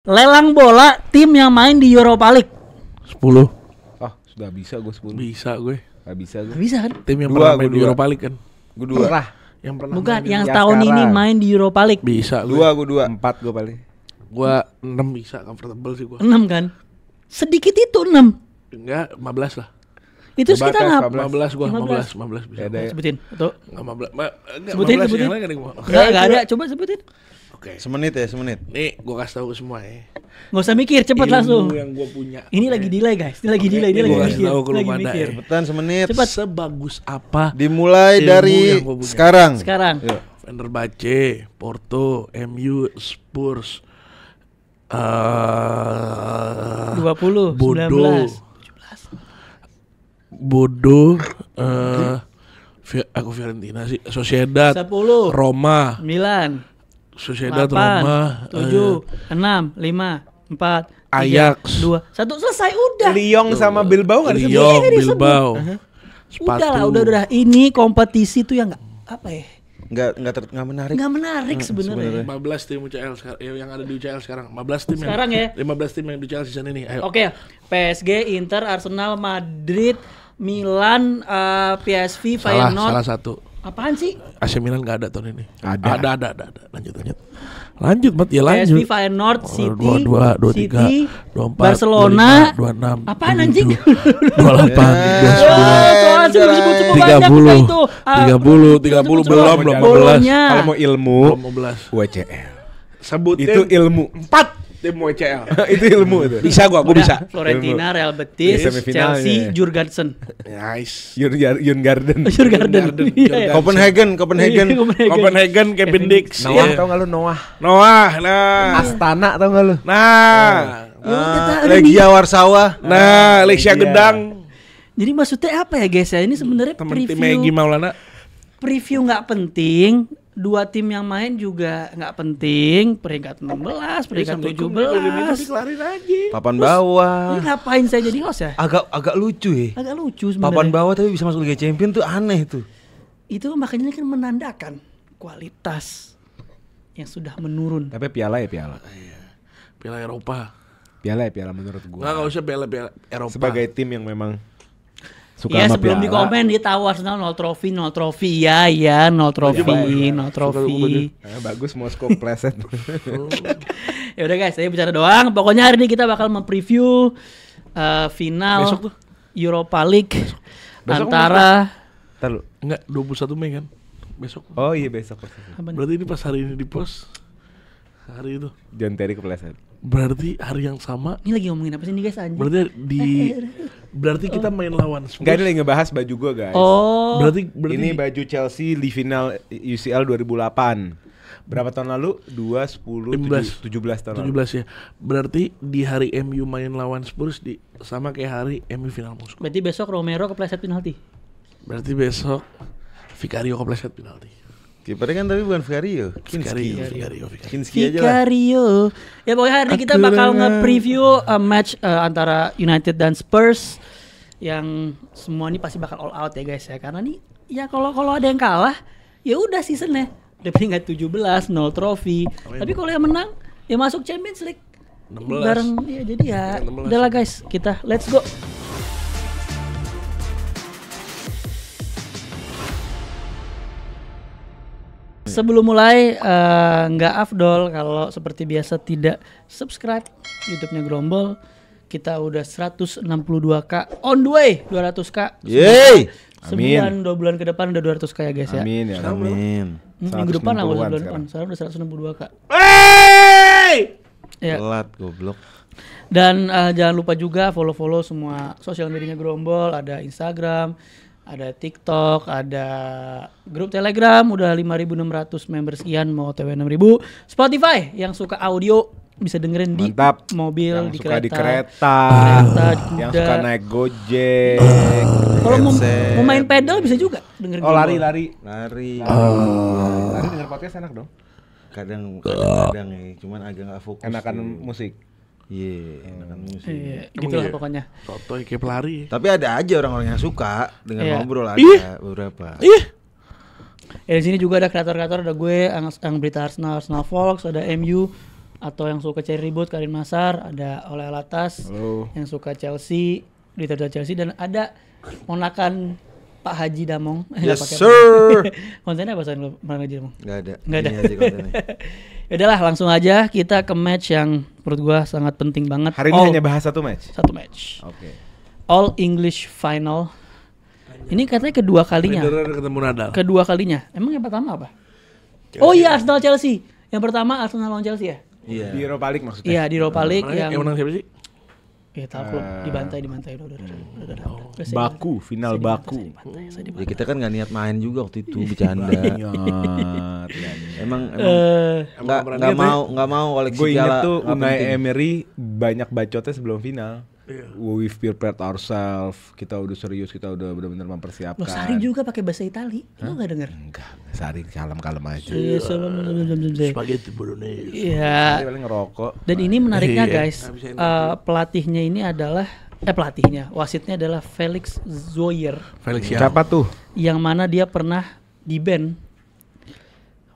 Lelang bola tim yang main di Europa League. 10. Ah, sudah bisa gue 10. Bisa gue. Gak bisa gue. Gak bisa kan? Tim yang Dua, pernah main gua di dua. Europa League kan. Gue 2 lah. Yang pernah Bukan, main yang ya tahun ini sekarang. main di Europa League. bisa gue. 2 gue 2. 4 gue paling. Gua 6 bisa, comfortable sih gua. 6 kan? Sedikit itu 6. Enggak, 15 lah. Itu Coba kita tes, ngap. 15 gua, 15. 15 bisa. Ya, ada ya. Sebutin. Tuh. Enggak 15. Enggak, Sebutin, 15 sebutin. yang lain kan yang gua. Enggak ada. Coba sebutin. Oke. Semenit ya, semenit. Nih, gua kasih tahu ke semua ya. Nggak usah mikir, cepet Ilmu langsung. yang gua punya. Ini lagi delay guys. Ini lagi delay, dia Ini lagi gua mikir. kasih tahu ke lu Lagi pada, mikir. ya. Cepetan semenit. Cepet. Sebagus apa Dimulai Ilmu dari yang gua punya. sekarang. Sekarang. Yuk. Fenerbahce, Porto, MU, Spurs, 20, Bodo, 19. Bodo, aku Fiorentina sih, Sociedad, 10, Roma, 9, Sociedad, 8, Roma, 7, 6, 5, 4, 3, Ajax. 2, 1, selesai udah. Lyon sama Bilbao enggak disebut. Lyon, Ini disebut. Bilbao, Udah lah, udah. Ini kompetisi tuh yang apa ya? Enggak menarik. Nggak menarik sebenarnya. 15 tim UCL sekarang, yang ada di UCL sekarang. 15 tim Sekarang ya. 15 tim yang di UCL season ini. Ayo. Oke, PSG, Inter, Arsenal, Madrid, Milan, PSV, Salah Feyenoord. satu. Apaan sih? AC Milan enggak ada tahun ini. Ada. Ada. Lanjut, Mat. Ya PSV, lanjut. Feyenoord, City, 22, 23, City, 24, Barcelona. 25, 26, Apaan anjing? 28, 29, Soalnya sebut-sebut banyak 30, itu. 30 belum 15. Bolonya. Kalau mau ilmu, Belum 15. WCL. Sebutin Itu ilmu. 4 tim WCL. Itu ilmu itu. Bisa gua Udah, bisa. Florentina, Real Betis, Di semifinalnya. Chelsea, Jurgensen. Nice. Yun Garden. Jurgarden. Iya. Copenhagen. Copenhagen, Kevin Dix. Noah Iya. tau gak lu Noah? Noah, nah. Astana tau gak lu? Nah. Legia Warsawa. Nah, Lesia Iya. Gedang. Jadi maksudnya apa ya guys ya? Ini sebenarnya Temen tim Egy preview. Maulana. Preview nggak penting. Dua tim yang main juga nggak penting. Peringkat 16, peringkat 17. Kelarin aja. Papan bawah. Ini ngapain saya jadi host ya? Agak lucu ya. Agak lucu Papan sebenarnya. bawah tapi bisa masuk Liga Champions tuh aneh tuh. Itu makanya kan menandakan kualitas yang sudah menurun. Tapi piala ya piala. Piala Eropa. Piala ya piala menurut gua. Enggak usah piala Eropa. Sebagai tim yang memang suka Iya, sama sebelum piala. di komen dia tahu Arsenal 0 trofi. Iya, 0 trofi, 0 trofi. Bagus Moskow pleset. Ya udah guys, saya bicara doang. Pokoknya hari ini kita bakal mempreview final Besok tuh. Europa League Besok antara Ntar lu. Enggak, 21 Mei kan. Besok. Oh iya besok. apa nih? Berarti ini pas hari ini di post. Hari itu. John Terry kepleset. Berarti hari yang sama. Ini lagi ngomongin apa sih nih guys anjing? Berarti kita main lawan Spurs. Enggak, ini lagi ngebahas baju gua guys. Oh. Berarti Ini baju Chelsea di final UCL 2008. Berapa tahun lalu? 2, 10, 15. 17 tahun 17 ya. Berarti di hari MU main lawan Spurs sama kayak hari MU final Moskow. Berarti besok Romero kepleset penalti. Berarti besok Vicario kepleset penalti. Kipernya kan tapi bukan Vicario. Vicario. Kinski aja lah. Vicario. Ya pokoknya hari ini kita bakal nge-preview match antara United dan Spurs yang semua ini pasti bakal all out ya guys ya. Karena nih ya kalau ada yang kalah ya udah seasonnya. Udah peringkat 17, 0 trofi. Tapi kalau yang menang ya masuk Champions League. 16. Bareng ya jadi ya. 16. Udahlah guys, kita let's go. Sebelum mulai nggak afdol kalau seperti biasa tidak subscribe YouTube-nya Grombol. Kita udah 162k on the way 200k. Yeay. Sebulan 2 bulan ke depan udah 200k ya guys ya. Amin ya amin. Minggu depan lah 160-an bulan sekarang. depan. Sekarang udah 162k. Hey! Ya. Telat goblok. Dan jangan lupa juga follow semua sosial medianya Grombol, ada Instagram, ada TikTok, ada grup Telegram udah 5.600 member sekian mau TW 6.000. Spotify yang suka audio bisa dengerin Mantap. di mobil, Yang di suka kereta. di kereta, di yang kuda. suka naik Gojek. Kalau mau headset. main pedal bisa juga dengerin. Oh Grombol. lari. Lari denger podcast enak dong. Kadang ya, cuman agak nggak fokus. Enakan musik. Iya, enakan musik. Iya, gitulah pokoknya. Sotoy kayak pelari. Tapi ada aja orang-orang yang suka dengan Iya. ngobrol ada beberapa. Ih. Ya di sini juga ada kreator-kreator, ada gue, yang berita Arsenal Volks, ada MU, atau yang suka cari ribut Karin Masar, ada Oleh Alatas, yang suka Chelsea, Dita Chelsea, dan ada ponakan Pak Haji Damong. Yes sir. Kontennya apa soal Pak Haji Damong? Nggak ada. Nggak ada. Ini aja kontennya. Yaudahlah, langsung aja kita ke match yang menurut gua sangat penting banget. Hari ini hanya bahas satu match. Satu match. Oke. All English Final. Ini katanya kedua kalinya. Federer ketemu Nadal. Kedua kalinya. Emang yang pertama apa? Oh iya, Arsenal Chelsea. Yang pertama Arsenal lawan Chelsea ya? Iya. Di Europa League maksudnya. Iya, di Europa League Yang menang siapa sih? Ya tahu belum, dibantai udah. Baku, final Baku. Ya kita kan nggak niat main juga waktu itu bercanda. Emang nggak mau koleksi Gue inget piala. tuh nggak Unai penting. Emery banyak bacotnya sebelum final. We've prepared ourselves, kita udah serius, kita udah benar-benar mempersiapkan. Loh, Sari juga pakai bahasa Itali. Lu enggak denger? Enggak, Sari kalem-kalem aja. Spaghetti bolognese. Iya. Sari paling ngerokok. Dan ini menariknya Iya, guys, pelatihnya ini adalah wasitnya adalah Felix Zoyer, Felix ya. Siapa tuh? yang mana dia pernah di band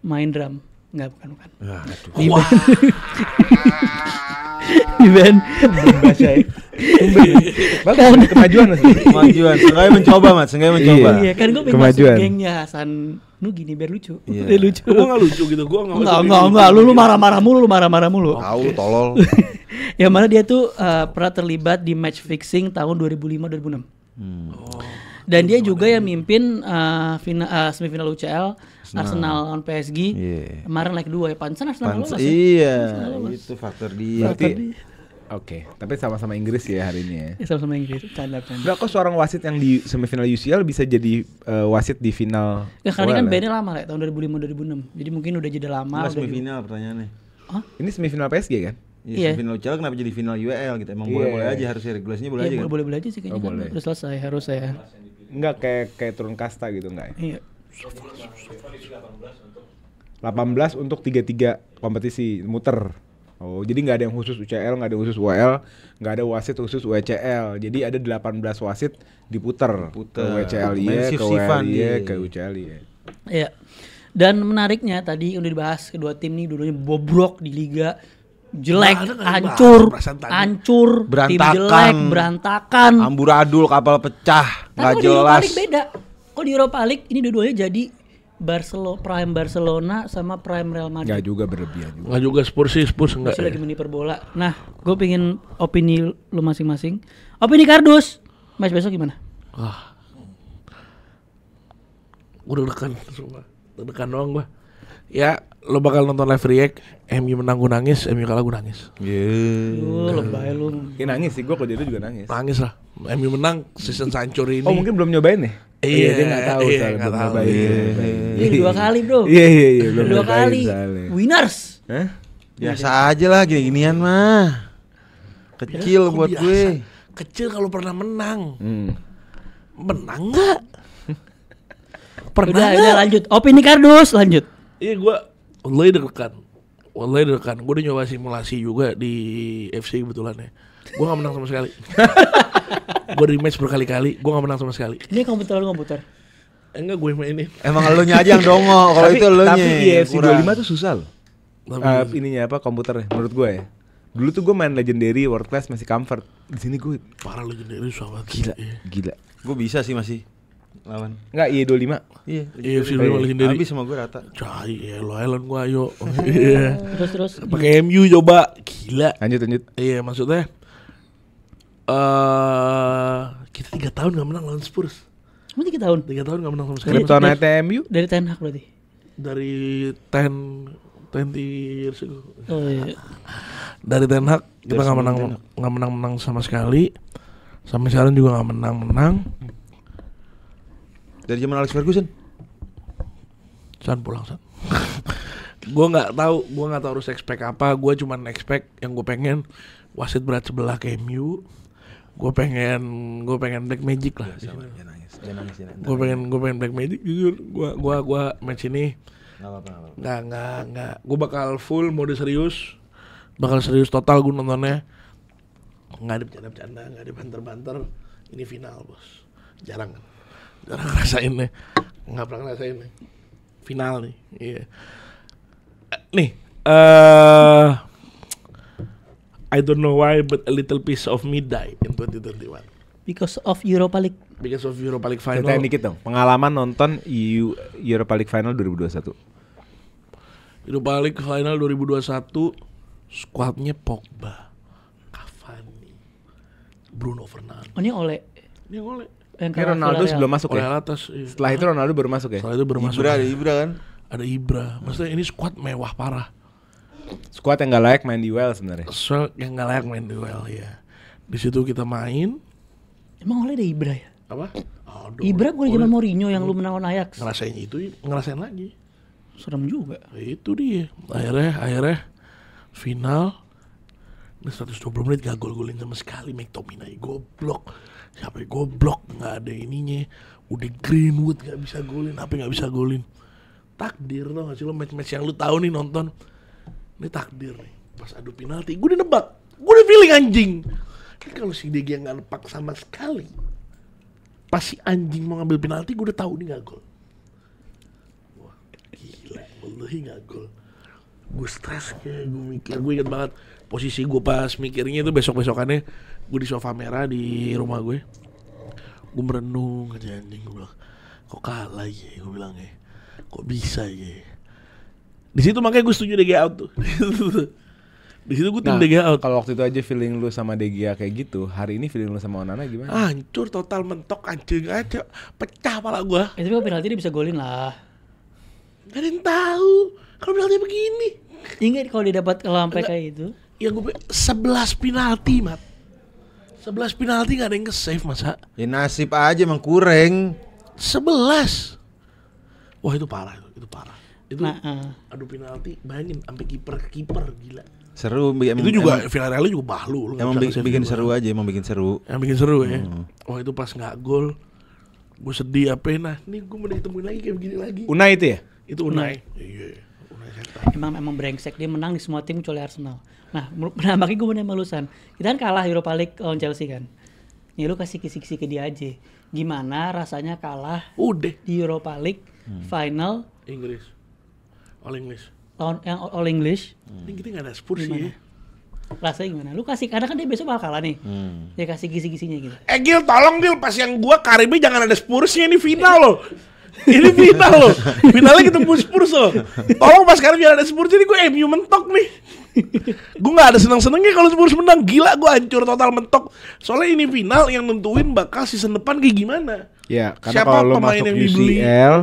main drum. Enggak, bukan. Di band. Di band. Bahasa ya. Bagus, kemajuan Mas. Kemajuan. Sengaja mencoba. Iya, kan gue pengen masuk Kemajuan. gengnya Hasan Nugi nih biar lucu. Iya. Biar lucu. Gue gak lucu gitu, gue gak Enggak, lu marah-marah mulu. Tahu tolol. Yang mana dia tuh pernah terlibat di match fixing tahun 2005-2006. Dan dia juga yang mimpin semifinal UCL Arsenal lawan PSG. Kemarin leg 2 ya, pantesan Arsenal lolos. Iya, itu faktor dia. Oke, tapi sama-sama Inggris ya hari ini ya. Sama-sama Inggris, canda. Enggak, kok seorang wasit yang di semifinal UCL bisa jadi wasit di final? Ya karena kan bandnya lama lah, tahun 2005-2006. Jadi mungkin udah jeda lama. Enggak semifinal pertanyaannya. Ini semifinal PSG kan? Iya. Semifinal UCL kenapa jadi final UEL gitu? Emang boleh-boleh aja, harusnya regulasinya boleh aja kan? Boleh-boleh aja sih kayaknya. Oh, boleh. Udah selesai harusnya ya. Enggak kayak turun kasta gitu enggak ya? Iya. 18 untuk 3 kompetisi muter. Oh, jadi nggak ada yang khusus UCL, nggak ada yang khusus UEL, nggak ada wasit khusus UCL. Jadi ada 18 wasit diputer. Ke UCL iya, ke UEL iya, ke UCL iya. Iya. Dan menariknya tadi udah dibahas kedua tim nih dulunya bobrok di liga, jelek, hancur, tim jelek, berantakan. Amburadul, kapal pecah, nggak jelas. Di Europa League beda. Kok di Europa League ini dua-duanya jadi Prime Barcelona sama Prime Real Madrid. Nggak juga berlebihan juga. Nggak juga Spurs enggak. Masih lagi meniperbola. Nah, gue pengen opini lu masing-masing. Opini Kardus, match besok gimana? Gue deg-degan doang gue. Ya, lo bakal nonton live react, MU menang gue nangis, MU kalah gue nangis. Lebay lu. Ya nangis sih, gue kalau dia juga nangis. Nangis lah, MU menang season hancur ini. Oh mungkin belum nyobain nih? Iya, dia nggak tahu, iya, belum nggak tahu. nyobain. Iya, 2 kali bro. Iya, belum Dua nyobain kali. soalnya. Winners. Hah? Biasa aja lah gini-ginian mah. Kecil Kok buat biasa? gue. Kecil kalau pernah menang. Menang nggak? Pernah Udah lanjut. Opini Kardus lanjut. Iya gue wallahi deg-degan. Gue udah nyoba simulasi juga di FC kebetulan ya. Gue gak menang sama sekali. Gue rematch berkali-kali, gue gak menang sama sekali. Ini komputer. Enggak, gue mainin. Emang elunya aja yang dongo. Kalau itu elunya. Tapi di FC 25 tuh susah loh. Tapi- Ininya apa komputernya menurut gue ya. Dulu tuh gue main Legendary, World Class masih comfort. Di sini gue Parah legendary sama gila. Gue bisa sih masih lawan. Enggak, IE25. Iya. FC 25 legendary. Habis sama gue rata. Cai, ya lo Island gue ayo. Iya. Terus. Pakai MU coba, gila. Lanjut. Iya maksudnya kita 3 tahun gak menang lawan Spurs. Cuma 3 tahun. 3 tahun gak menang sama sekali. Kryptonite MU. Dari Ten Hag berarti. Dari 20 years ago. Oh iya. Dari Ten Hag kita nggak menang sama sekali. Sampai sekarang juga nggak menang. Dari zaman Alex Ferguson. San pulang San. Gue nggak tahu harus expect apa. Gue cuma expect yang gue pengen wasit berat sebelah ke MU. Gue pengen Black Magic lah. Jangan nangis. Gue pengen Black Magic jujur. Gue match ini Nggak. nggak. Gue bakal full mode serius. Bakal serius total gue nontonnya. Nggak ada bercanda-bercanda, nggak ada banter-banter. Ini final bos. Jarang ngerasain nih. Nggak pernah ngerasain nih. Final nih. Iya. Nih. I don't know why, but a little piece of me died in 2021. Because of Europa League. Because of Europa League final. Ceritain dikit dong, pengalaman nonton Europa League final 2021. Europa League final 2021, skuadnya Pogba, Cavani, Bruno Fernandes. Oh, ini oleh. Ini oleh. Ini Ronaldo sebelum masuk oleh ya? atas. Iya. Setelah itu Ronaldo baru masuk ya? Setelah itu baru masuk. Ada Ibra kan? Ada Ibra. Maksudnya ini skuad mewah parah. Skuad yang gak layak main di WL sebenarnya. Skuad yang gak layak main duel ya. Di situ kita main. Emang oleh ada Ibra ya? Apa? Aduh, Ibra gue zaman Mourinho yang lu menang Ajax. ngerasain itu, ngerasain lagi. Serem juga. Itu dia. Akhirnya final. Ini 120 menit gak gol-golin sama sekali. McTominay goblok. Siapa yang goblok? Gak ada ininya. Udah Greenwood gak bisa golin. Apa gak bisa golin? Takdir tau gak sih lo match-match yang lu tahu nih nonton. Ini takdir nih. Pas adu penalti gue udah nebak. Gue udah feeling anjing. Ini kalau si De Gea gak nepak sama sekali, pas si anjing mau ngambil penalti gue udah tahu ini gak gol. Wah gila. Wallahi gak gol. Gue stres kayak gue mikir. Gue inget banget posisi gue pas mikirnya itu besok-besokannya. Gue di sofa merah di rumah gue. Gue merenung aja anjing. Gue bilang kok kalah ya. Gue bilang ya kok bisa ya. Di situ makanya gue setuju De Gea out tuh. Di situ gue tim De Gea out. Kalau waktu itu aja feeling lu sama De Gea kayak gitu, hari ini feeling lu sama Onana gimana? Hancur total, mentok anjing aja. Pecah pala gue. Tapi kalau penalti dia bisa golin lah. Gak ada yang tahu kalau penalti begini. Ingat kalau dia dapat sampai kayak itu. Ya gue 11 penalti mat. 11 penalti gak ada yang nge-save masa. Ya nasib aja emang kurang. 11. Wah itu parah. Itu parah. Itu adu penalti bayangin sampai kiper gila. Seru. Itu juga Villarreal juga bahlu. Emang bikin seru aja, emang bikin seru. Yang bikin seru ya. Wah itu pas nggak gol, gue sedih apa nah. Nih gue mau ditemuin lagi kayak begini lagi. Unai itu ya? Itu Unai. Iya. Unai setan. Emang brengsek, dia menang di semua tim kecuali Arsenal. Nah, makanya gue mau nanya Lusan. Kita kan kalah Europa League lawan Chelsea kan. Ya lu kasih kisi-kisi ke dia aja. Gimana rasanya kalah Udah di Europa League final Inggris. All English. lawan yang All English. Ini kita nggak ada Spurs sih. Rasanya gimana? Lu kasih, karena kan dia besok bakal kalah nih. Dia kasih kisi-kisinya gitu. Gil tolong Gil, pas yang gua Karibnya jangan ada Spursnya, ini final loh. Ini final loh. Finalnya ketemu Spurs loh. Tolong pas Karib jangan ada Spurs, jadi gue MU mentok nih. Gue gak ada seneng-senengnya kalau Spurs menang. Gila gue hancur total mentok. Soalnya ini final yang nentuin bakal season depan kayak gimana. Ya, karena siapa kalau lu pemain masuk yang dibeli. UCL,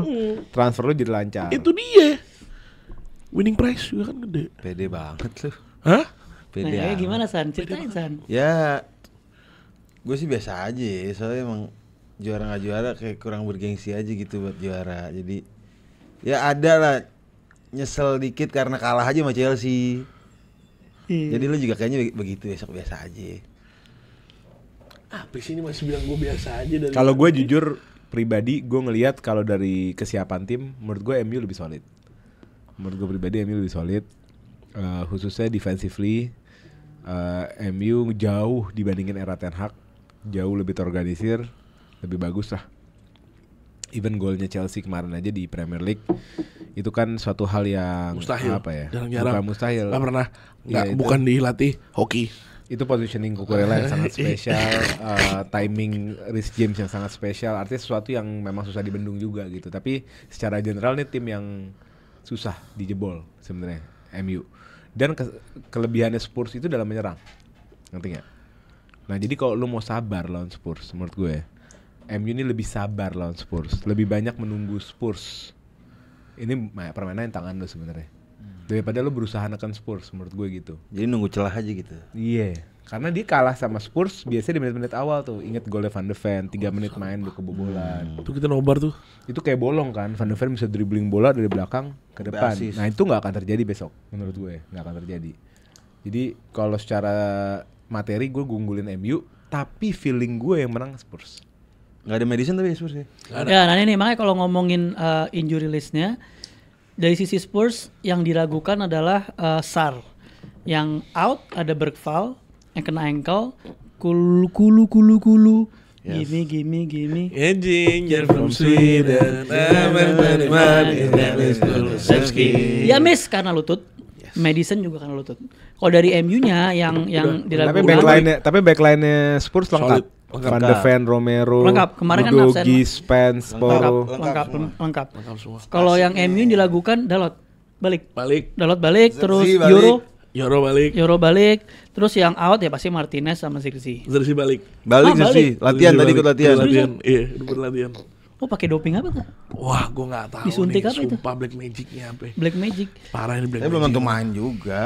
transfer lu jadi lancar. Itu dia. Winning price juga kan gede. Pede banget lu. Hah? Pede. Nah, gimana San? Ceritain San. Ya, gue sih biasa aja. Soalnya emang juara nggak juara kayak kurang bergengsi aja gitu buat juara. Jadi ya ada lah nyesel dikit karena kalah aja sama Chelsea. Jadi lu juga kayaknya begitu, besok biasa aja. Apa sih ini masih bilang gue biasa aja dari. Kalau gue jujur pribadi, gue ngelihat kalau dari kesiapan tim, menurut gue MU lebih solid. Menurut gue pribadi MU lebih solid, khususnya defensively. MU jauh dibandingin era Ten Hag, jauh lebih terorganisir, lebih bagus lah. Even golnya Chelsea kemarin aja di Premier League itu kan suatu hal yang mustahil. Apa ya? Jarang-jarang. Bukan mustahil. Gak pernah. Ya, bukan dilatih hoki. Itu positioning Cucurella yang sangat spesial, timing Reece James yang sangat spesial. Artinya sesuatu yang memang susah dibendung juga gitu. Tapi secara general nih tim yang susah dijebol sebenarnya MU. Dan kelebihannya Spurs itu dalam menyerang. Ngerti gak? Nah jadi kalau lu mau sabar lawan Spurs, menurut gue MU ini lebih sabar lawan Spurs, lebih banyak menunggu Spurs. Ini permainan yang tangan lu sebenarnya. Daripada lu berusaha nekan Spurs, menurut gue gitu. Jadi nunggu celah aja gitu. Iya, karena dia kalah sama Spurs biasanya di menit-menit awal tuh. Ingat golnya Van de Ven, 3 menit main udah kebobolan. Itu kita nobar tuh. Itu kayak bolong kan, Van de Ven bisa dribbling bola dari belakang ke depan. Basis. Nah itu gak akan terjadi besok, menurut gue. Gak akan terjadi. Jadi kalau secara materi gue unggulin MU, tapi feeling gue yang menang Spurs. Gak ada Madison tapi Spurs ya? Ya, nah ini makanya kalau ngomongin injury listnya, dari sisi Spurs yang diragukan adalah Sarr. Yang out ada Bergvall yang kena ankle, kulu. Yes. Gimme. Ginger from Sweden. Ya miss karena lutut. Yes. Madison juga kan lutut. Kalau dari MU-nya yang dilakukan Tapi backline-nya Spurs lengkap. Solid, lengkap. Van de Ven, Romero, Lengkap. Kemarin kan absen. Udogie, Spence, Poro. lengkap. Lengkap semua. Kalau yang MU dilakukan Dalot balik, Zirkzee terus balik. Euro balik, terus yang out ya pasti Martinez sama Zirkzee. Zirkzee balik. Balik Ah, sih. Latihan tadi ikut latihan. Iya, ikut latihan. Oh pakai doping apa tuh? Wah, gue nggak tahu. Disuntik nih, apa itu? sumpah Black Magic-nya apa? Black Magic. Parah ini Black Tapi belum Magic. tentu main juga,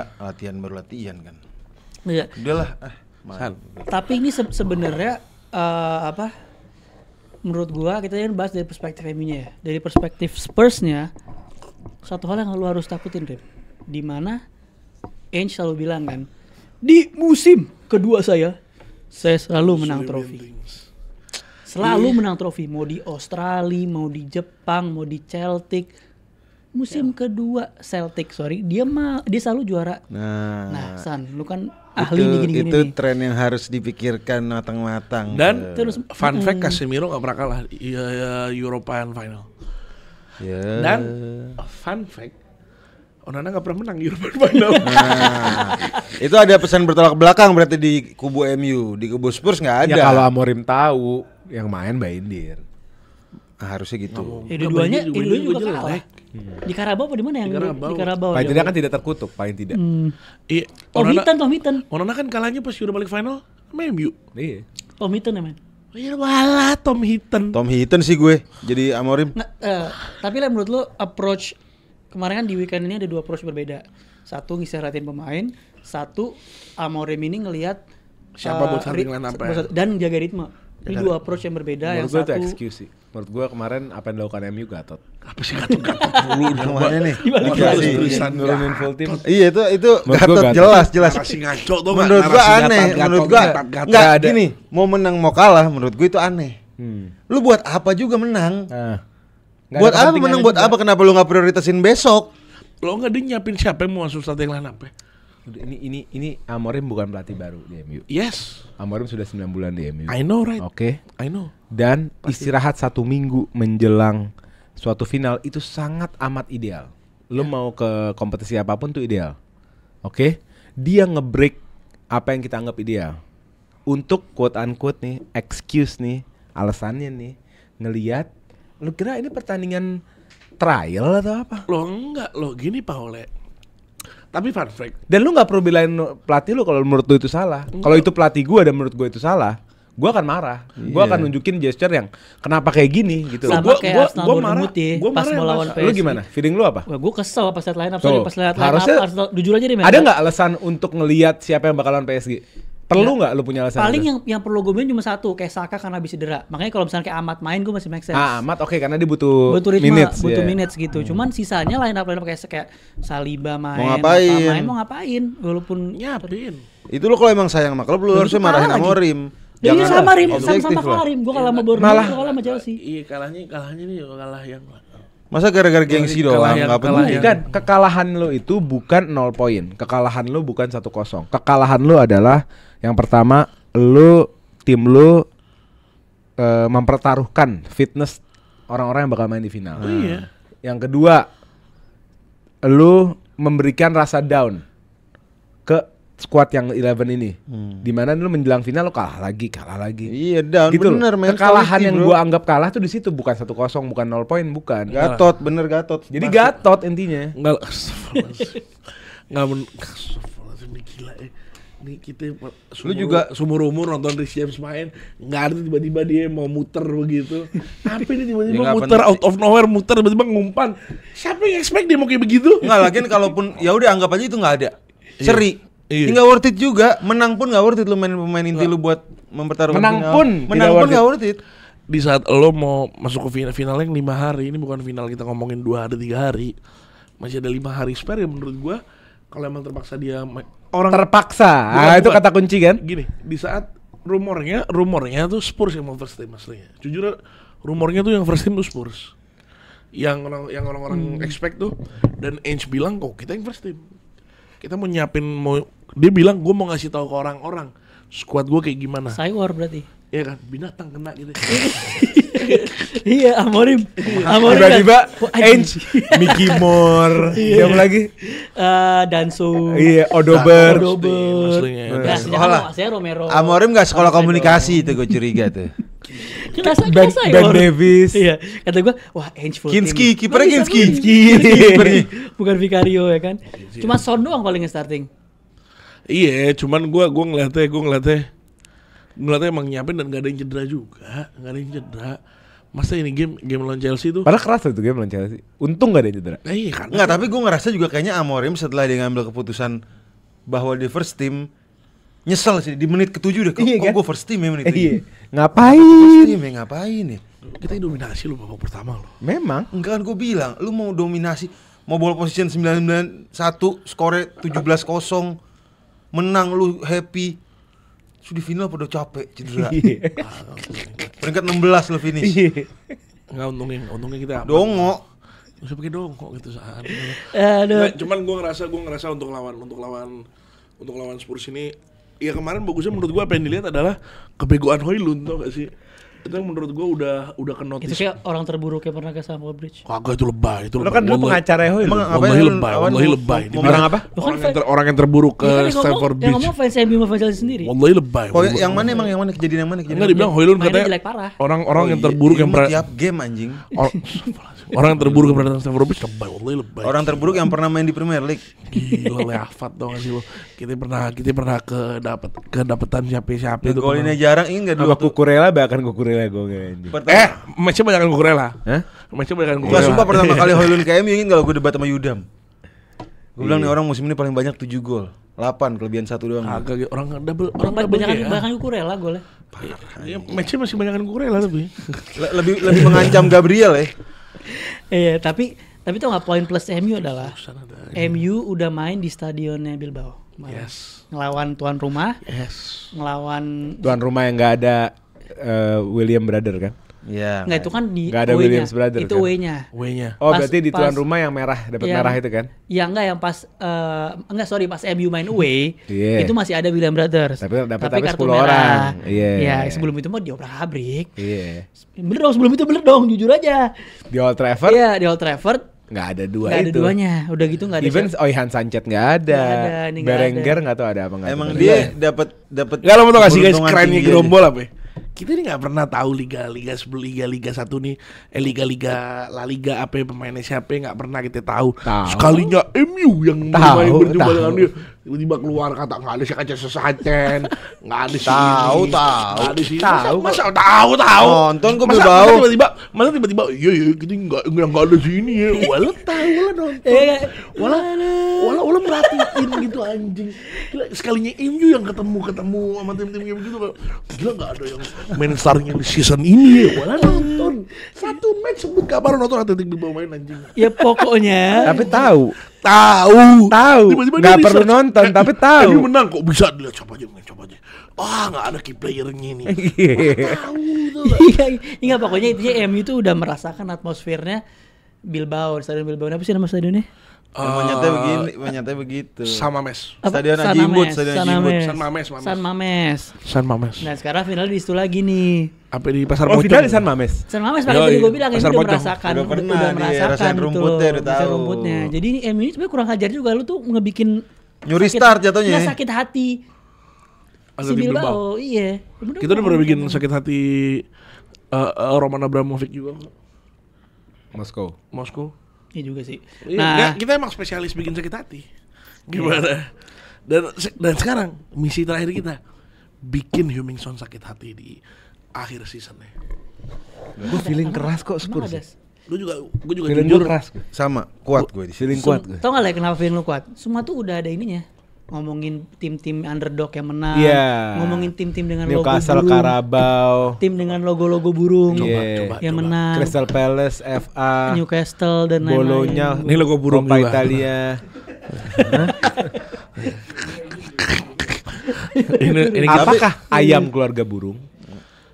baru latihan kan. Iya. Udahlah, San. Tapi ini sebenarnya menurut gua kita kan bahas dari perspektif MU-nya ya. Dari perspektif Spurs-nya, satu hal yang lu harus takutin, Rip. Di mana Ainge selalu bilang kan, di musim kedua saya selalu menang trofi. Selalu menang trofi, mau di Australia, mau di Jepang, mau di Celtic. Musim kedua Celtic, dia selalu juara. Nah, San, lu kan ahli nih gini-gini itu nih. tren yang harus dipikirkan matang-matang. Dan Terus fun fact, Casemiro gak pernah kalah di European Final. Ya. Dan fun fact, Onana gak pernah menang di European Final. Nah, itu ada pesan bertolak belakang berarti di kubu MU, di kubu Spurs nggak ada. Ya kalau Amorim tahu, yang main Baindir. Harusnya gitu. Dua-duanya juga jelek. kalah. Di Karabau apa di mana yang Di Karabau. di Karabau? Paling tidak kan tidak terkutuk, paling tidak. Iya, Tom Hinton. Onana kan kalahnya pas Euro balik final sama MU. Iya. Tom Hinton ya men. Iya walah Tom Hinton. Tom Hinton sih gue jadi Amorim. Nah, tapi lah menurut lu approach kemarin kan di weekend ini ada dua approach berbeda. Satu ngistirahatin pemain, satu Amorim ini ngelihat Siapa buat starting line up ya? dan jaga ritme. Ini dua approach yang berbeda. Menurut Yang gue itu satu excuse sih. Menurut gue kemarin apa yang dilakukan MU gatot. Apa sih gatot-gatot mulu Yang mana nih? Dikasih Dikasih Nurunin full team. Iya itu Menurut Gatot gua Gatot. jelas. Narasi ngaco tuh Menurut gua aneh, menurut gua enggak gini, mau menang mau kalah menurut gua itu aneh. Lu buat apa juga menang? Nah, nggak Buat ada apa kepentingannya menang buat juga. apa? Kenapa lu enggak prioritasin besok? Lo nggak dia nyiapin siapa yang mau masuk starting line up ya? Ini Amorim bukan pelatih baru di MU. Yes, Amorim sudah 9 bulan di MU. I know right. Oke. I know. Dan istirahat 1 minggu menjelang suatu final itu sangat amat ideal. Lu mau ke kompetisi apapun tuh ideal. Oke? Dia nge-break apa yang kita anggap ideal. Untuk quote unquote nih, excuse nih, alasannya nih, ngelihat lu kira ini pertandingan trial atau apa? Lo enggak, lo gini Pak Ole. Tapi fun fact, Dan lu nggak perlu bilain pelatih lu kalau menurut lu itu salah. Kalau itu pelatih gua dan menurut gua itu salah, gua akan marah. Gua akan nunjukin gesture yang kenapa kayak gini gitu. sama Gua- kayak gua- Arsenal gua Bournemouth ya, gua pas marah mau ya, lawan Mas. PSG. Lu gimana? Feeling lu apa? Wah, gue kesel pas lihat line up, Tuh, pas lihat line up harusnya- Arsenal. Jujur aja deh, men. Ada nggak alasan untuk ngelihat siapa yang bakalan PSG? Perlu nggak lu punya alasan? Paling itu? yang perlu gue bilang cuma satu, kayak Saka karena habis cedera. Makanya kalau misalnya kayak Ahmad main gue masih make sense. Amat oke karena dia butuh ritme, minutes, butuh ya. minutes gitu. Cuman sisanya line up kayak Saliba main, Mau ngapain? apa main, mau ngapain? Walaupun Nyapin. Itu lu kalau emang sayang sama klub lu harusnya marahin kalah lagi. Amorim. Ya iya sama Rim, objektif sama lah. kalah Rim. Gue kalah sama Bournemouth, Malah- gue kalah sama Chelsea. Iya kalahnya nih kalah yang Masa gara-gara gengsi Kalah doang yang- enggak kalah penting. yang- Bukan, kekalahan lu itu bukan 0 poin. Kekalahan lu bukan 1-0. Kekalahan lu adalah yang pertama tim lu mempertaruhkan fitness orang-orang yang bakal main di final. Iya. Yang kedua, lu memberikan rasa down ke squad yang 11 ini. Dimana lu menjelang final lu kalah lagi. Iya, down Gitu loh. bener men. Kekalahan Quality, yang bro. gua anggap kalah tuh di situ bukan 1-0, bukan 0 poin, bukan. Gatot, bener Gatot. Jadi gatot intinya. Enggak Astagfirullahaladzim, ini gila ya. Ini kita juga- seumur umur nonton Rhys James main, nggak ada tiba-tiba dia mau muter begitu. Apa ini tiba-tiba Ya, nggak muter penting. out of nowhere, muter tiba-tiba ngumpan. Siapa yang expect dia mau kayak begitu? Enggak lagian kalaupun ya udah anggap aja itu enggak ada. Seri. Iya. Enggak worth it juga. Menang pun enggak worth it lu main pemain inti lu buat mempertaruhkan Menang final. pun Menang tidak pun worth enggak worth it. Di saat lo mau masuk ke final yang 5 hari, ini bukan final kita ngomongin 2 hari 3 hari, masih ada 5 hari spare ya menurut gua. Kalau emang terpaksa dia orang Terpaksa. Itu Bukan. kata kunci kan? Gini, di saat rumornya tuh Spurs yang mau first team aslinya. Jujur rumornya tuh yang first team tuh Spurs. Yang orang-orang expect tuh, dan Ainge bilang kok kita yang first team. Kita mau nyiapin dia bilang gue mau ngasih tahu ke orang-orang squad gue kayak gimana. Cywar berarti. Iya kan, binatang kena gitu. Iya, Amorim. Tiba-tiba Ainge, Mickey Moore, siapa lagi? Danso. Iya, Odober. Maksudnya. Ya, Sekolah. saya Romero. Amorim gak sekolah komunikasi itu gue curiga tuh. Ben Davis. Iya, kata gue, wah Ainge full Kinski, team. kipernya Bisa, Kinski. Kipernya. Bukan Vicario ya kan. Cuma Son doang paling starting. Iya, cuman gue ngeliatnya emang nyiapin dan gak ada yang cedera juga, Masa ini game lawan Chelsea tuh? Padahal keras tuh game lawan Chelsea. Untung gak ada yang cedera. Iya kan. Enggak, tapi gue ngerasa juga kayaknya Amorim setelah dia ngambil keputusan bahwa di first team nyesel sih di menit ke-7 deh. Kok gue first team ya menit itu? Iya. Ngapain? First team ya ngapain ya? Kita dominasi lu babak pertama lo. Memang. Enggak kan gue bilang, lu mau dominasi, mau ball position 9-9-1, skore 17-0, menang lu happy. Sudah final pada capek cedera. Peringkat 16 lo finish. Enggak untungnya kita aman. Dongo. Enggak usah pakai dongo gitu saat. Aduh. Cuman gue ngerasa untuk lawan Spurs ini ya kemarin bagusnya menurut gue apa yang dilihat adalah kebegoan Højlund, tau gak sih? Itu yang menurut gue udah ke notice. Itu kayak orang terburuk yang pernah ke Stamford Bridge. Kagak, itu lebay. Lo kan dulu pengacara Højlund. Wallahi lebay. Orang apa? Orang yang terburuk ke Stamford Yang Bridge. ngomong fans MU sama fans Chelsea sendiri. Wallahi lebay. Yang mana kejadian yang mana? Enggak, dibilang Højlund Mainnya katanya jelek parah. orang yang terburuk yang pernah tiap game anjing. orang yang terburuk yang pernah datang Stamford Bridge lebay, wallahi lebay. Orang terburuk yang pernah main di Premier League. Gila leafat dong sih lo. Kita pernah kedapetan siapa itu. Golinnya jarang, ini enggak Sama dua. Kukurela bahkan Kukurela golnya anjing. Matchnya banyakan Kukurela. Hah? Matchnya banyakan Gua Kukurela. sumpah pertama kali Højlund ke MU ingin kalau gue debat sama Yudam. Gue bilang nih orang musim ini paling banyak 7 gol. 8 kelebihan 1 doang. Agak orang double Banyak Kukurela golnya. Ya, matchnya masih banyakan Kukurela tapi. Lebih mengancam Gabriel ya. Iya, tapi tuh nggak poin plus MU adalah MU udah main di stadionnya Bilbao. Yes. Ngelawan tuan rumah, Yes. ngelawan Tuan rumah yang nggak ada William Brother kan? Iya. nggak itu kan di Nggak ada away-nya. Williams Brother Itu kan? away-nya. W-nya. Oh Pas- berarti di tuan pas- rumah yang merah dapat yang- merah itu kan? Ya enggak yang pas pas MU main away Iya. itu masih ada William Brothers. Tapi kartu 10 orang. Iya. Ya, sebelum itu mah diobrak-abrik. Iya. Bener dong, jujur aja. Di Old Trafford Iya, di Old Trafford nggak ada dua nggak ada itu. duanya. Udah gitu nggak ada. Even Oihan Sanchez nggak ada. Nggak ada, ini nggak Berenguer ada. nggak tahu ada apa nggak. Emang ada. dia dapat Enggak, lo mau tau gak sih guys keberuntungan kerennya tinggi Gerombol apa ya? Kita ini nggak pernah tahu liga 1 nih, liga La Liga apa ya, pemainnya siapa nggak pernah kita tahu. Sekalinya MU yang berjumpa dengan dia, tiba-tiba keluar kata nggak ada si kaca sesacen, nggak ada si nggak ada si masa tahu Nonton kok Bilbao. masa tiba-tiba iya kita nggak ada sini ya, walau tahu lah nonton, walau merhatiin gitu anjing. Gila, sekalinya MU yang ketemu sama tim-tim kayak begitu, gila nggak ada yang main starnya di season ini ya, walau nonton satu match sebut kabar nonton Athletic Bilbao main anjing. Ya pokoknya Tapi tahu. Tiba-tiba Nggak dia perlu research. nonton, tapi tahu. MU menang kok bisa dilihat, coba aja. Nggak ada key playernya ini. Tahu tuh. Iya pokoknya intinya MU itu udah merasakan atmosfernya Bilbao, stadion Bilbao. Apa sih nama stadionnya? Menyatanya begitu. Sama mes. Stadion San Ajimbut, Mames, Stadion San Ajimbut. Mames. San San Mames. San Mames. Nah sekarang final di situ lagi nih. Apa di pasar Oh Pocong? final di San Mames. San Mames pakai Yoi, tadi gue bilang ini Pasar udah Pocong. merasakan, Udah pernah udah dia, merasakan rasain gitu rumputnya, loh, udah rasain tahu. rumputnya. Jadi ini MU ini sebenarnya kurang ajar juga, lu tuh ngebikin Nyuri sakit- start jatuhnya nggak ya? sakit hati. Si Athletic Bilbao, Bilbao. iya. Kita udah pernah bikin sakit hati Roman Abramovich juga. Moskow. Iya juga sih. Iya, Nah, kita emang spesialis bikin sakit hati. Gimana? Dan sekarang misi terakhir kita bikin Heung-min Son sakit hati di akhir seasonnya. Gue feeling keras kok emang Spurs. ada. Gue juga Feeling jujur gue keras. Sama, kuat gue di sini. Feeling kuat gue. Tau gak lah kenapa feeling lu kuat? Semua tuh udah ada ininya. Ngomongin tim-tim underdog yang menang. Iya. Ngomongin tim-tim dengan Newcastle, logo burung. Carabao. Tim dengan logo-logo burung Coba, yang menang. Crystal Palace, FA, Newcastle dan lain-lain. Bolonya, Ini logo burung Coppa juga. Italia. ini Apakah ayam keluarga burung?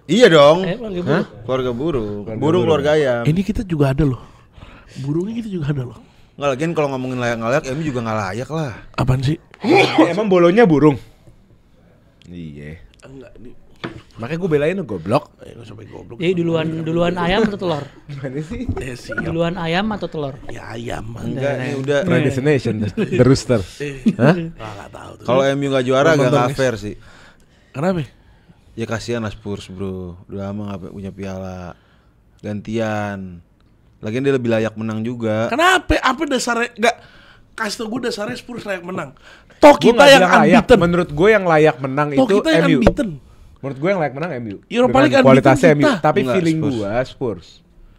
Iya dong. Lagi burung. Keluarga burung. Burung keluarga ayam. Ini kita juga ada loh. Burungnya kita juga ada loh. Nggak lagian kalau ngomongin layak nggak layak, MU juga nggak layak lah. Apaan sih? Emang bolonya burung? Iya. Enggak nih. Makanya gue belain lu goblok. Nggak sampai goblok. Jadi duluan ayam atau telur? Gimana sih? Siap. Duluan ayam atau telur? Ya ayam. Enggak nih udah. Predestination, The Rooster. Hah? Nggak tahu tuh. Kalau MU nggak juara Nonton, nggak guys. fair sih. Kenapa? Ya kasihan lah Spurs bro. Udah lama nggak punya piala. Gantian. Lagian dia lebih layak menang juga. Kenapa? Apa dasarnya? Enggak. Kasih tau gue dasarnya Spurs layak menang. Toh Gua kita nggak yang bilang layak. unbeaten. Menurut gue yang layak menang Toh itu kita yang MU. unbeaten. Menurut gue yang layak menang MU. Europa Dengan League unbeaten kualitasnya MU. kita. Tapi Enggak, feeling Spurs. gue Spurs.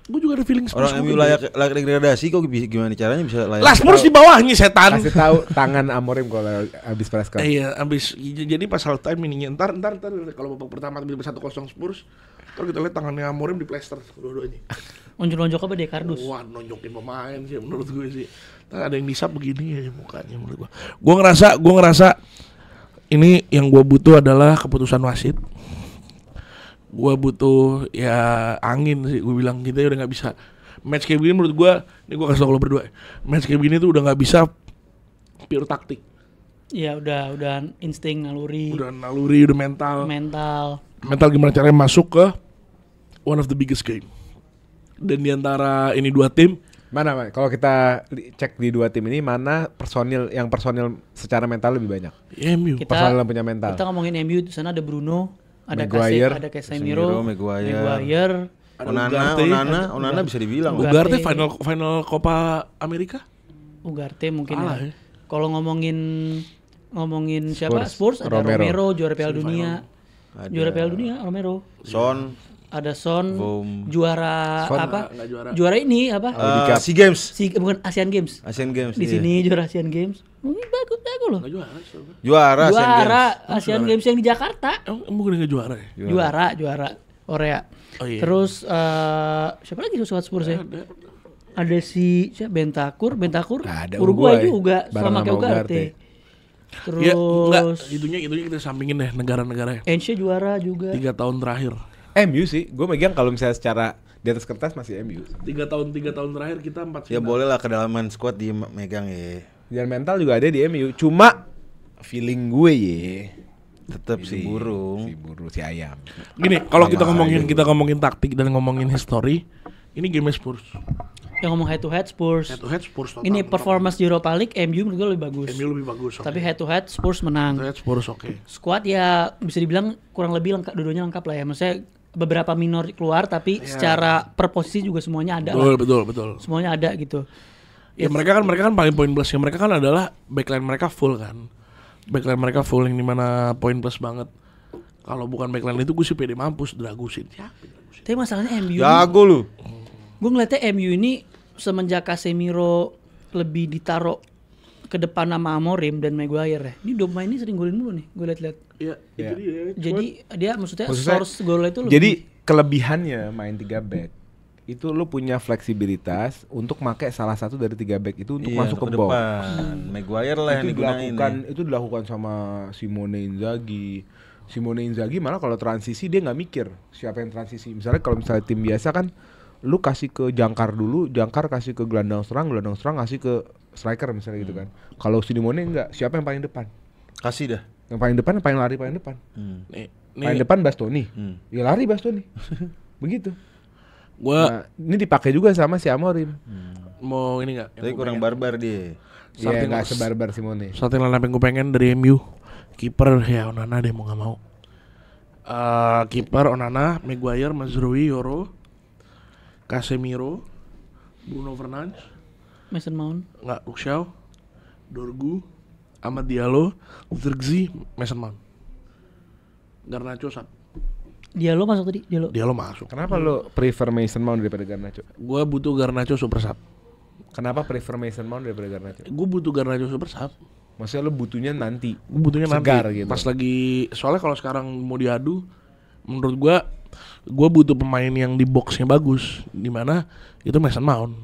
Gue juga ada feeling Spurs. Orang MU layak degradasi kok gimana caranya bisa layak? Lah Spurs di bawahnya setan. Kasih tahu tangan Amorim kalau habis press conference. Iya, abis jadi pas half time ininya ntar kalau babak pertama tiba-tiba 1-0 Spurs, ntar kita lihat tangannya Amorim di plester dua-duanya. Unjuk-unjuk apa deh kardus? Wah, nonjokin pemain sih menurut gue sih. Ntar ada yang disap begini aja mukanya menurut gue. Gue ngerasa ini yang gue butuh adalah keputusan wasit. Gue butuh ya angin sih, gue bilang kita udah nggak bisa match kayak begini menurut gue. Ini gue kasih tau kalau berdua, match kayak begini tuh udah nggak bisa pure taktik. Iya udah insting naluri, Udah naluri, udah mental gimana caranya masuk ke one of the biggest game. Dan diantara ini dua tim, Mana kalau kita cek di dua tim ini mana personil secara mental lebih banyak? MU. Personil yang punya mental. Kita ngomongin MU di sana ada Bruno, ada Maguire, ada Casemiro, Maguire. Maguire, Onana bisa dibilang. Ugarte. Ugarte final Copa Amerika. Ugarte mungkin Kalah ya. ya. Kalau ngomongin siapa? Spurs ada Romero juara Piala Dunia. Juara Piala Dunia Romero. Son. Ada Son, Boom. juara Son apa? nggak juara. Juara ini apa? SEA Games. Bukan Asian Games. Asian Games. Di iya. sini juara Asian Games. Mungkin bagus loh. Nggak juara. Siapa? Juara Asian Games. Juara Asian Games yang di Jakarta. Emang bukan nggak juara ya? Juara Korea. Oh, iya. Terus siapa lagi suka Spurs ya? Ada si Bentakur, Nggak ada, Uruguay Uruguay. juga Bareng sama sama kayak Ugarte. Ugarte. Terus Ya, enggak, itunya kita sampingin deh negara-negaranya. Enshe juara juga. 3 tahun terakhir. MU sih, gue megang kalau misalnya secara di atas kertas masih MU. 3 tahun terakhir kita 4 Ya final. boleh lah kedalaman squad dia megang ya. Dan mental juga ada di MU. Cuma feeling gue Tetap si burung. si buru, si ayam. Gini, kalau kita Sama ngomongin taktik dan ngomongin history, ini game Spurs. Yang ngomong head to head Spurs. Head to head Spurs total. Ini performance di Europa League MU menurut gue lebih bagus. MU lebih bagus. Tapi head to head Spurs menang. Head Spurs oke. Squad ya bisa dibilang kurang lebih lengkap, dua-duanya lengkap lah ya. Maksudnya beberapa minor keluar tapi secara per posisi juga semuanya ada lah. Betul. Semuanya ada gitu. Ya mereka kan paling poin plus. Mereka kan adalah backline mereka full kan. Backline mereka full yang dimana poin plus banget. Kalau bukan backline itu gue sih pede mampus Dragusin. Tapi masalahnya MU Jago lu. gue ngeliatnya MU ini semenjak Casemiro lebih ditaruh ke depan nama Amorim dan Maguire ya. Ini dua pemain ini sering golin mulu nih, gue liat-liat. Iya, itu Ya. dia. Jadi dia maksudnya Maksudnya, source golnya itu lebih. Jadi kelebihannya main 3 back itu lu punya fleksibilitas untuk pakai salah satu dari 3 back itu untuk masuk ke box. Maguire lah yang Itu digunain. dilakukan itu dilakukan sama Simone Inzaghi. Simone Inzaghi malah kalau transisi dia nggak mikir siapa yang transisi. Misalnya kalau misalnya tim biasa kan lu kasih ke Jangkar dulu, Jangkar kasih ke gelandang serang kasih ke striker misalnya gitu kan. Kalau Simone enggak, siapa yang paling depan? Kasih dah. Yang paling depan yang paling lari paling depan. Nih, Paling depan Bastoni. Ya lari Bastoni. Begitu. gua Ini dipakai juga sama si Amorim. mau ini enggak? Tapi kurang barbar dia. Iya nggak sebarbar Simone. Satu yang gue pengen dari MU, kiper ya Onana deh mau nggak mau. Kiper Onana, Maguire, Mazraoui, Yoro, Casemiro, Bruno Fernandes, Mason Mount. nggak Luke Shaw, Dorgu, Amad Diallo, Zirkzee, Mason Mount, Garnacho satu. Diallo masuk tadi, Diallo. Diallo masuk. Kenapa lo prefer Mason Mount daripada Garnacho? Gue butuh Garnacho super sub. Kenapa prefer Mason Mount daripada Garnacho? Gue butuh Garnacho super sub. Maksudnya lo butuhnya nanti. Gue butuhnya Segar nanti. gitu. Pas lagi soalnya kalau sekarang mau diadu, menurut gue butuh pemain yang di boxnya bagus. Dimana itu Mason Mount.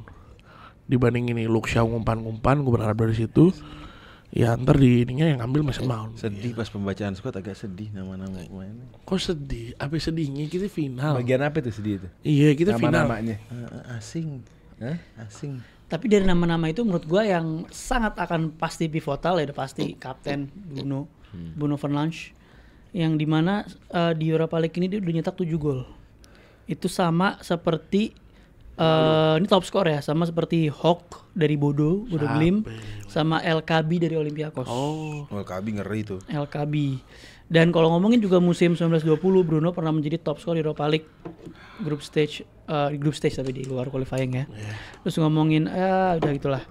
Dibanding ini Luke Shaw ngumpan-ngumpan, gue berharap dari situ. Ya ntar di ininya yang ngambil Mason Mount. Sedih pas pembacaan squad agak sedih nama-nama pemainnya. Kok sedih? Apa sedihnya? Kita final. Bagian apa itu sedih itu? Iya kita final. Nama-namanya. Asing. Hah? Asing. Tapi dari nama-nama itu menurut gua yang sangat akan pasti pivotal ya udah pasti kapten Bruno Fernandes. yang dimana di Europa League ini dia udah nyetak 7 gol. Itu sama seperti ini top skor ya, sama seperti Hawk dari Bodo Glimt, sama El Kabi dari Olympiakos. Oh, Kabi ngeri tuh. El Kabi. Dan kalau ngomongin juga musim 1920 Bruno pernah menjadi top skor di Europa League group stage tapi di luar qualifying ya. Terus ngomongin udah gitulah.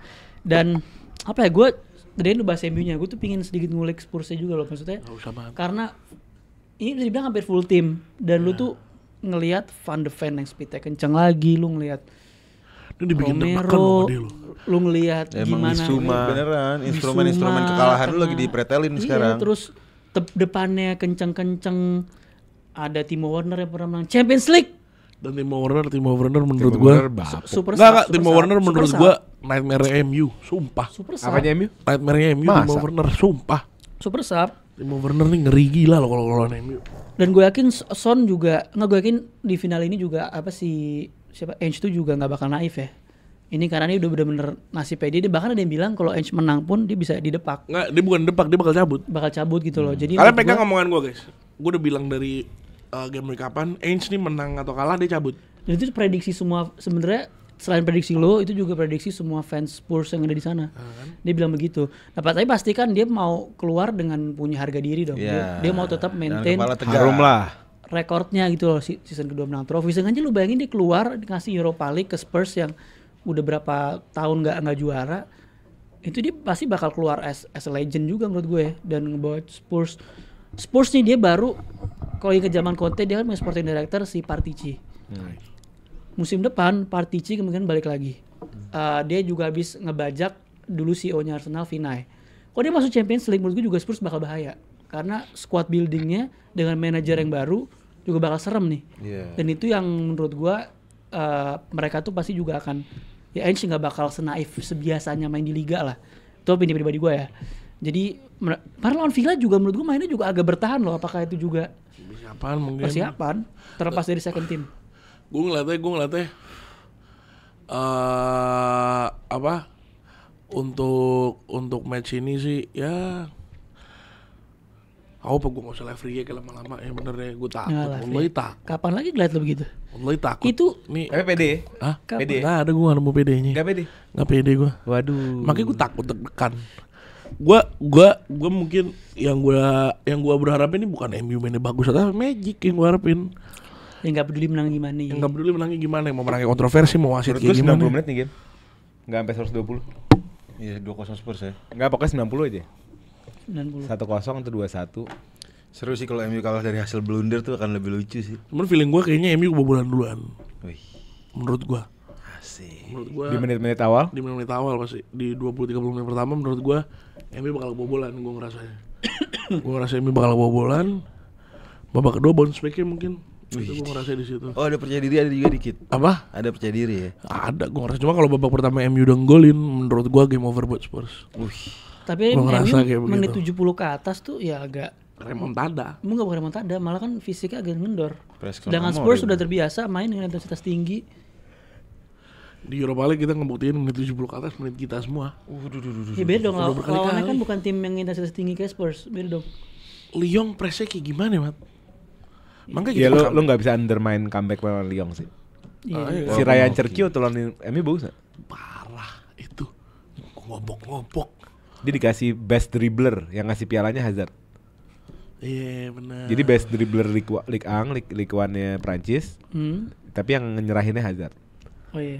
Dan apa ya, gue tadi lu bahas MU-nya, gue tuh pingin sedikit ngulik Spurs-nya juga loh, maksudnya. Karena ini bisa dibilang hampir full team dan lu tuh ngelihat Van de Ven yang speednya kenceng lagi, lu ngelihat Romero, lu ngelihat gimana beneran instrumen kekalahan lu lagi dipretelin sekarang. Terus depannya kenceng-kenceng, ada Timo Werner yang pernah menang Champions League. Dan Timo Werner menurut gue Timo Werner menurut gue nightmare MU, sumpah. Apanya MU? Nightmare MU Timo Werner, sumpah. Super sub. Timo Werner nih ngeri gila loh kalau lawan MU. Dan gue yakin Son juga, gue yakin di final ini juga siapa Ange tuh juga nggak bakal naif ya. Ini karena dia udah bener-bener nasibnya dia bahkan ada yang bilang kalau Ange menang pun dia bisa didepak. Nggak, dia bukan depak, dia bakal cabut gitu loh. Jadi kalian pegang omongan gue guys. Gue udah bilang dari game week kapan Ange nih menang atau kalah dia cabut. Dan itu prediksi semua, sebenarnya selain prediksi lo itu juga prediksi semua fans Spurs yang ada di sana. Dia bilang begitu. Nah, tapi pastikan dia mau keluar dengan punya harga diri dong. Dia mau tetap maintain harum lah rekornya gitu loh, season kedua menang trofi. Sengaja lu bayangin dia keluar ngasih Europa League ke Spurs yang udah berapa tahun nggak juara. Itu dia pasti bakal keluar as a legend juga menurut gue. Dan ngebawa Spurs nih dia baru kalau ke zaman Conte dia kan punya sporting director si Partici. Musim depan Partici kemungkinan balik lagi. Dia juga habis ngebajak dulu CEO-nya Arsenal, Vinay. Kalau dia masuk Champions League menurut gue juga Spurs bakal bahaya. Karena squad buildingnya dengan manajer yang baru juga bakal serem nih. Dan itu yang menurut gue mereka tuh pasti juga akan, ya Ange nggak bakal senaif sebiasanya main di Liga lah. Itu opini pribadi gue ya. Jadi lawan Villa juga menurut gue mainnya juga agak bertahan loh. Apakah itu juga persiapan terlepas dari second team? Gue ngeliatnya untuk match ini sih ya gue gak usah live free kayak lama-lama ya, bener ya gue takut. Mulai takut. Kapan lagi ngeliat lo begitu? Mulai takut. Itu nih PD? Hah? PD? Gak ada, gue gak nemu PD-nya. Gak pede gue. Waduh. Makanya gue takut deg-degan. Gue mungkin yang gue berharap ini bukan MU mainnya bagus atau Magic yang gue harapin. Yang gak peduli menang gimana. Yang gak peduli menangnya gimana, yang mau menangnya kontroversi, mau wasit kayak gimana. 90 menit nih game. Gak sampai 120. Iya, 2-0 Spurs ya. Enggak, pokoknya 90 aja. 90. 1-0 atau 2-1. Seru sih kalau MU kalah dari hasil blunder tuh akan lebih lucu sih. Cuman feeling gue kayaknya MU kebobolan duluan. Wih. Menurut gue. Asik. Menurut gue di menit-menit awal? Di menit-menit awal pasti. Di 20-30 menit pertama menurut gue MU bakal kebobolan, gue ngerasanya. Gue ngerasa MU bakal kebobolan. Babak kedua bounce back-nya mungkin. Itu gue ngerasa di situ. Oh, ada percaya diri ada juga dikit. Apa? Ada percaya diri ya? Ada, gue ngerasa. Cuma kalau babak pertama MU udah golin, menurut gue game over buat Spurs. Tapi MU menit 70 ke atas tuh ya agak remontada. Emang gak bukan remontada, malah kan fisiknya agak ngendor. Sedangkan Spurs sudah terbiasa main dengan intensitas tinggi. Di Europa League kita ngebuktiin menit 70 ke atas menit kita semua. Ya beda dong, lawannya kan bukan tim yang intensitas tinggi kayak Spurs. Beda dong. Lyon pressnya kayak gimana, Mat? Makanya ya lo gak bisa undermine comeback lawan Lyon sih. Si Ryan Cherki waktu lawan MU bagus gak? Parah itu. Ngobok-ngobok. Dia dikasih best dribbler, yang ngasih pialanya Hazard. Iya benar. Jadi best dribbler Ligue 1 nya Prancis. Tapi yang nyerahinnya Hazard. Oh iya.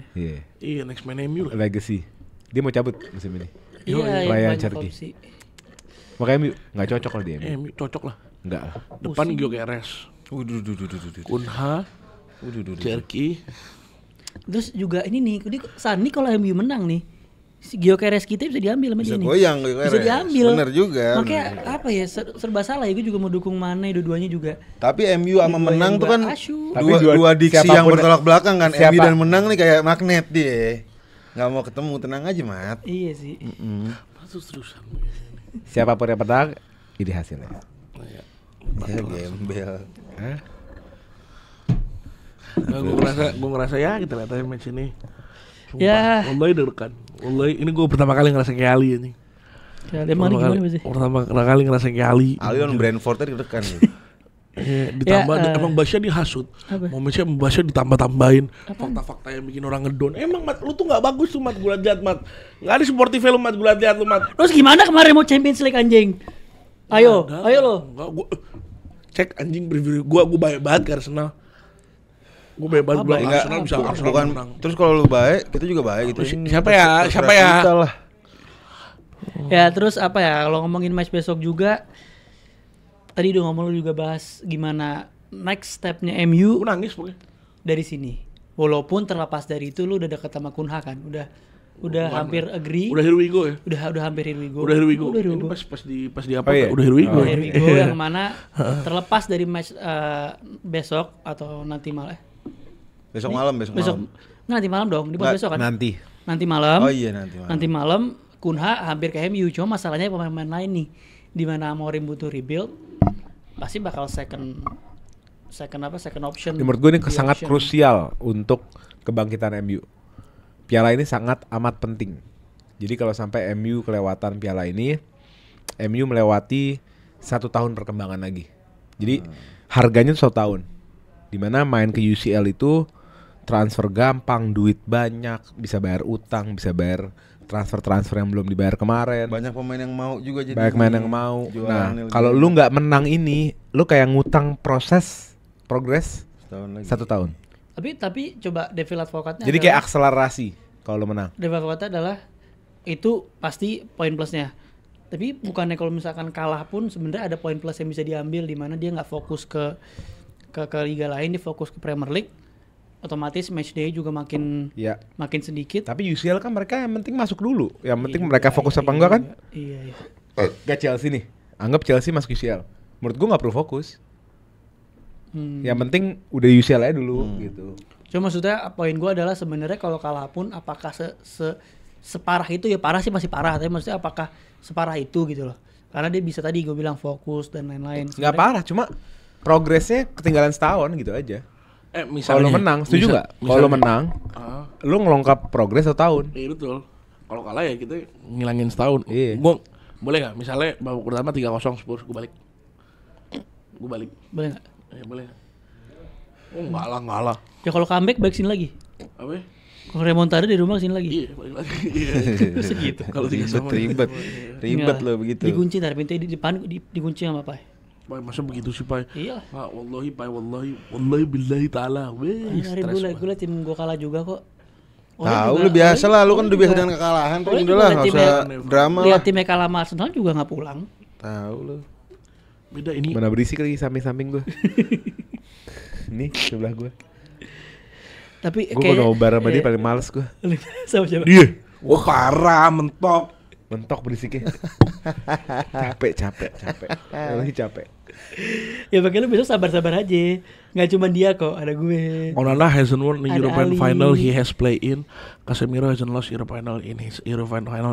Iya next man MU lah. Legacy. Dia mau cabut musim ini. Iya, Ryan Cherki. Makanya MU nggak cocok lah dia. MU cocok lah. Enggak lah. Depan Gyökeres. Kunha. Cherki. Terus juga ini nih, Sani kalau MU menang nih, si Gyökeres kita bisa diambil sama dia nih. Bisa diambil. Bener juga. Makanya apa ya, serba salah ya. Gue juga mau dukung Mane dua-duanya juga. Tapi MU sama menang tuh kan dua diksi yang bertolak belakang kan. MU dan menang nih kayak magnet dia. Gak mau ketemu, tenang aja Mat. Iya sih. Terus-terusan. Siapapun yang menang, ini hasilnya. Ya gembel. Gue ngerasa ya kita lihat aja match ini. Sumpah, ya. Wallahi deg-degan. Wallahi ini gue pertama kali ngerasa kayak Ali ini. Ya, emang gimana sih? Pertama kali ngerasa kayak Ali. Ali on Brentford tadi deg-degan. Ditambah Ya, emang Basya dihasut. Apa? Momennya Basya ditambah-tambahin fakta-fakta yang bikin orang ngedon. Emang Mat, lu tuh nggak bagus tuh Mat, gue liat Mat. Nggak ada sportif lu Mat, gue liat lu Mat. Terus gimana kemarin mau Champions League anjing? Ayo lo. Enggak, gua cek anjing preview gua baik banget ke Arsenal. Gua baik banget bilang Enggak, Arsenal bisa Arsenal bukan. menang. Terus kalau lu baik, kita juga baik gitu. Terus siapa ya? Siapa ya? Kita lah. Ya terus apa ya, kalau ngomongin match besok juga, tadi udah ngomong, lu juga bahas gimana next stepnya MU Gua nangis pokoknya. dari sini. Walaupun terlepas dari itu lu udah deket sama Kunha kan, udah hampir agree. Udah here we go ya. Udah hampir here we go. Udah here we go. Udah here we Ini go. pas di apa? Oh, iya. Udah here we go. Udah here we go yang mana terlepas dari match besok atau nanti malam. Besok malam. Nggak, nanti malam dong, di besok kan. Nanti malam. Oh iya nanti malam. Nanti malam Kunha hampir ke MU, cuma masalahnya pemain-pemain lain nih, di mana Amorim butuh rebuild, pasti bakal second option. Menurut gue ini Key sangat option. krusial untuk kebangkitan MU. Piala ini sangat amat penting. Jadi kalau sampai MU kelewatan piala ini, MU melewati 1 tahun perkembangan lagi. Jadi harganya 1 tahun. Dimana main ke UCL itu transfer gampang, duit banyak, bisa bayar utang, bisa bayar transfer yang belum dibayar kemarin. Banyak pemain yang mau juga jadi. Banyak pemain yang mau. jualan Nah, lebih kalau lu nggak menang ini, lu kayak ngutang progres setahun lagi. 1 tahun. Tapi coba devil advocate-nya. Jadi kayak akselerasi kalau lu menang. devil advocate adalah itu pasti poin plusnya. Tapi bukannya kalau misalkan kalah pun sebenarnya ada poin plus yang bisa diambil, di mana dia nggak fokus ke liga lain, dia fokus ke Premier League. Otomatis match day juga makin Ya. sedikit. Tapi UCL kan mereka yang penting masuk dulu. Yang penting mereka fokus apa enggak kan? Iya. Gak Chelsea nih. Anggap Chelsea masuk UCL. Menurut gua nggak perlu fokus. Yang penting udah UCL aja dulu gitu. Cuma maksudnya poin gue adalah sebenarnya kalau kalah pun apakah separah itu, ya parah sih masih parah, tapi maksudnya apakah separah itu gitu loh. Karena dia bisa tadi gue bilang fokus dan lain-lain. Nggak parah, cuma progresnya ketinggalan setahun gitu aja. Kalau Misalnya lu menang, setuju nggak? Kalau lu menang, lu ngelongkap progres 1 tahun. Iya betul. Kalau kalah ya kita ngilangin setahun. Iya. Gua boleh nggak? Misalnya babak pertama 3-0 Spurs, gue balik. Boleh nggak? Ya boleh. Oh enggak lah. Ya kalau comeback balik sini lagi. Apa ya? Kalau remontada di rumah sini lagi. Iya, balik lagi. Iya. Segitu. Kalau 3-0 Ribet Nggak, loh begitu. Dikunci ntar pintu di depan dikunci sama apa? Pai, masa begitu sih, Pai? Iya. Pak, wallahi billahi ta'ala. Weh, Hari stres gue tim gue kalah juga kok. Tahu lu biasa lah, lu kan udah biasa dengan kekalahan. Tuh udah lah, nggak usah drama lah. Lihat timnya kalah sama Arsenal juga nggak pulang. Tahu lu. Beda ini. Mana berisik lagi samping-samping gua. Nih sebelah gua. Tapi Gua kalau nobar sama dia paling males gua. sama siapa? Dia. Oh, parah, mentok. Mentok berisiknya. capek. Lagi capek. Ya makanya lu besok sabar-sabar aja. Nggak cuma dia kok, ada gue. Onana hasn't won the Ada European Ali. final he has played in. Casemiro hasn't lost European final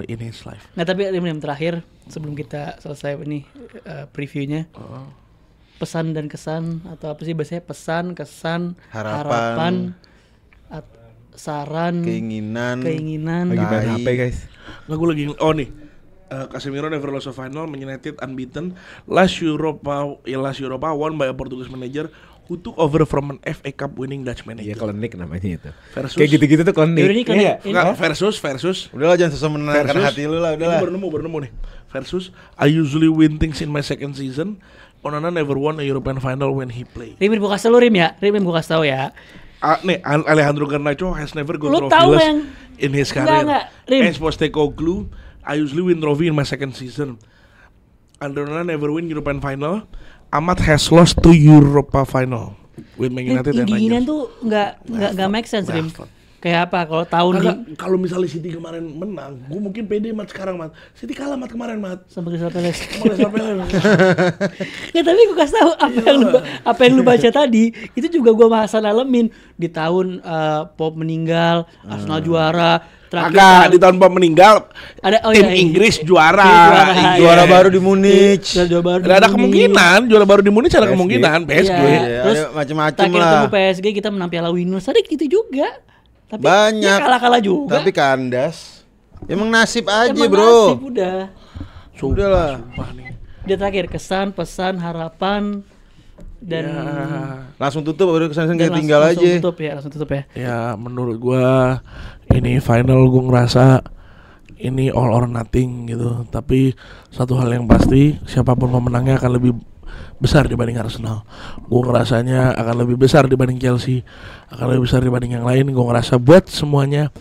in his life. Nah tapi yang terakhir sebelum kita selesai ini previewnya, pesan dan kesan atau apa sih biasanya, pesan, kesan, Harapan. saran, Keinginan. Lagi main Tai. HP guys. Nggak, gue lagi nih. Casemiro never lost a final, Man United unbeaten. Last Europa won by a Portuguese manager who took over from an FA Cup winning Dutch manager. Iya klenik namanya itu. Versus- Kayak gitu-gitu tuh klenik. Yaudah, ini klenik. Iya. Nggak, versus Udahlah jangan susah menenangkan hati lu lah, udahlah. Ini baru nemu nih. Versus I usually win things in my second season. Onana never won a European final when he played. Rim gue kasih tau Rim ya, Rim gue kasih tau ya. Nih, Alejandro Garnacho has never gone Lu tahu trophyless yang- in his Enggak, career. Rim. As Postecoglou, I usually win trophy in my second season. Onana never win European final. Amat has lost to Europa final with Man United dan Ginian Rangers. tuh nggak make sense Rim. Never. Kayak apa kalau tahun Kagak, kalau misalnya City kemarin menang, gue mungkin pede Mat sekarang Mat. City kalah Mat kemarin Mat. sama Crystal Palace. Sama Crystal Palace. Ya tapi gue kasih tahu apa yang lu baca tadi itu juga gue bahasan alamin di tahun Pop meninggal, Arsenal juara, Agak di tahun Pop meninggal, ada tim Inggris juara. Iya, Juara baru di Munich. Juara baru di Ada Munich. kemungkinan juara baru di Munich ada PSG. kemungkinan PSG. Iya. Terus ada macam-macam terakhir lah. ketemu PSG kita menang Piala Winners, ada gitu juga. Tapi Banyak. ya kalah-kalah juga. Tapi kandas. Emang nasib aja, Emang bro. nasib udah. Udah lah. Sumpah nih. Dia terakhir kesan, pesan, harapan Dan Langsung tutup baru kesan dan kayak tinggal langsung aja. langsung tutup ya. Ya menurut gua ini final gua ngerasa ini all or nothing gitu. Tapi satu hal yang pasti, siapapun pemenangnya akan lebih besar dibanding Arsenal. Gue ngerasanya akan lebih besar dibanding Chelsea, akan lebih besar dibanding yang lain. Gue ngerasa buat semuanya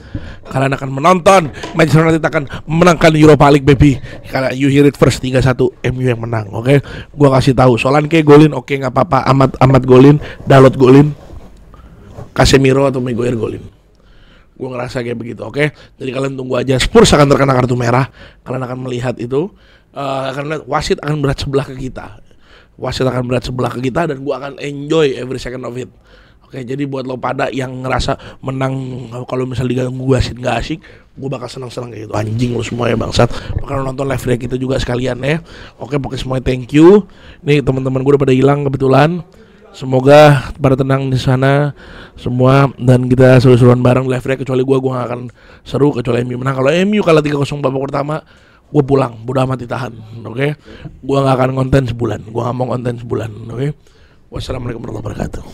kalian akan menonton Manchester United akan memenangkan Europa League baby. Kalian you hear it first, 3-1 MU yang menang. Oke, gue kasih tahu. Solanke golin, oke nggak apa-apa. Amat golin, Dalot golin, Casemiro atau Maguire golin. Gue ngerasa kayak begitu, oke. Jadi kalian tunggu aja. Spurs akan terkena kartu merah. Kalian akan melihat itu. Karena wasit akan berat sebelah ke kita. Wasit akan berat sebelah ke kita dan gue akan enjoy every second of it. Oke, jadi buat lo pada yang ngerasa menang kalau misalnya diganggu wasit nggak asik, gue bakal senang-senang kayak gitu. Anjing lo semua ya bangsat. Bakal nonton live react kita juga sekalian ya. Oke, pokoknya semuanya thank you. Nih teman-teman gue udah pada hilang kebetulan. Semoga pada tenang di sana semua dan kita seru-seruan bareng live react. Kecuali gue gak akan seru kecuali MU menang. Kalau MU kalah 3-0 babak pertama, gue pulang, bodo amat ditahan, oke? Gue gak akan konten sebulan, gue gak mau konten sebulan, oke? Wassalamualaikum warahmatullahi wabarakatuh.